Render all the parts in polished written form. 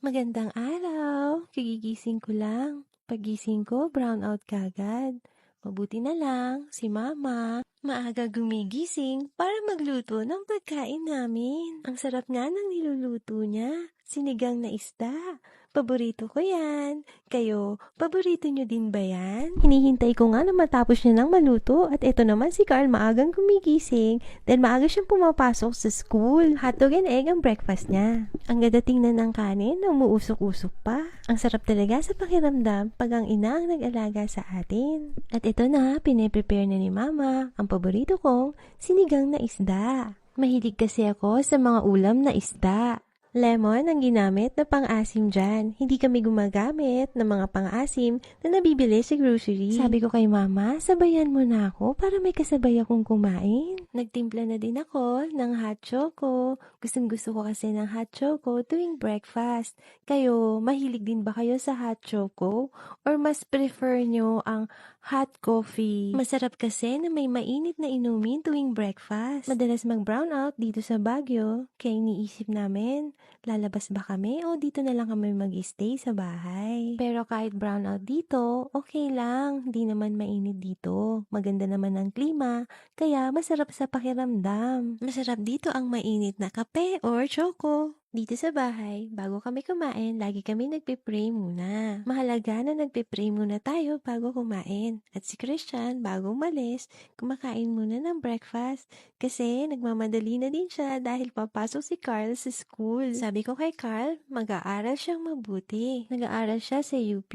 Magandang araw! Kagigising ko lang. Paggising ko, brown out kagad. Mabuti na lang, si Mama. Maaga gumigising para magluto ng pagkain namin. Ang sarap nga ng niluluto niya. Sinigang na isda. Paborito ko yan. Kayo, paborito niyo din ba yan? Hinihintay ko nga na matapos niya ng maluto at ito naman si Carl maagang gumigising dahil maaga siyang pumapasok sa school. Hotdog and egg ang breakfast niya. Ang ganda tingnan ng kanin na umuusok-usok pa. Ang sarap talaga sa pakiramdam pag ang ina ang nag-alaga sa atin. At ito na, pine-prepare na ni Mama ang paborito kong sinigang na isda. Mahilig kasi ako sa mga ulam na isda. Lemon ang ginamit na pang-asim dyan. Hindi kami gumagamit ng mga pang-asim na nabibili sa grocery. Sabi ko kay Mama, sabayan mo na ako para may kasabay akong kumain. Nagtimpla na din ako ng hot choco. Gustong-gusto ko kasi ng hot choco tuwing breakfast. Kayo, mahilig din ba kayo sa hot choco? Or mas prefer nyo ang hot coffee? Masarap kasi na may mainit na inumin tuwing breakfast. Madalas mag-brown out dito sa Baguio, kaya iniisip namin, lalabas ba kami o dito na lang kami mag-stay sa bahay? Pero kahit brown out dito, okay lang. Di naman mainit dito. Maganda naman ang klima, kaya masarap sa pakiramdam. Masarap dito ang mainit na kape or choco. Dito sa bahay, bago kami kumain, lagi kami nagpe-pray muna. Mahalaga na nagpe-pray muna tayo bago kumain. At si Christian, bago umalis, kumakain muna ng breakfast. Kasi nagmamadali na din siya dahil papasok si Carl sa school. Sabi ko kay Carl, mag-aaral siyang mabuti. Nag-aaral siya sa UP,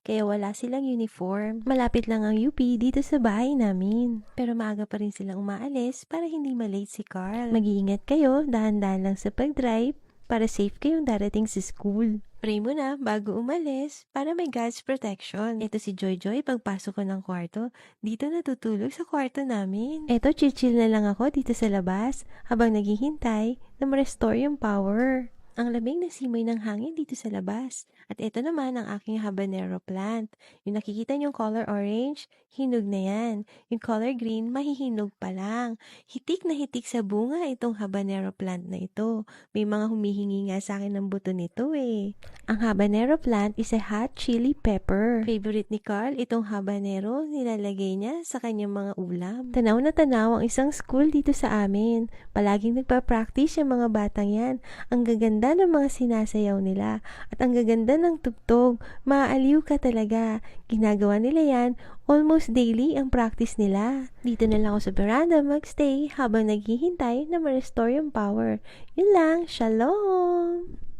kaya wala silang uniform. Malapit lang ang UP dito sa bahay namin. Pero maaga pa rin silang umaalis para hindi malate si Carl. Mag-iingat kayo, dahan-dahan lang sa pag-drive para safe kayong darating sa school. Pray mo na bago umalis para may God's protection. Ito si Joy Joy, pagpasok ko ng kwarto, dito natutulog sa kwarto namin. Ito, chill na lang ako dito sa labas habang naghihintay na ma-restore yung power. Ang lamig na simoy ng hangin dito sa labas. At ito naman ang aking habanero plant. Yung nakikita niyong color orange, hinog na yan. Yung color green, mahihinog pa lang. Hitik na hitik sa bunga itong habanero plant na ito. May mga humihingi nga sa akin ng buto nito eh. Ang habanero plant is a hot chili pepper. Favorite ni Carl, itong habanero, nilalagay niya sa kanyang mga ulam. Tanaw na tanaw ang isang school dito sa amin. Palaging nagpa-practice yung mga batang yan. Ang gaganda ng mga sinasayaw nila at ang gaganda ng tugtog. Maaaliw ka talaga. Ginagawa nila yan almost daily ang practice nila. Dito na lang ako sa veranda magstay habang naghihintay na ma-restore yung power. Yun lang. Shalom!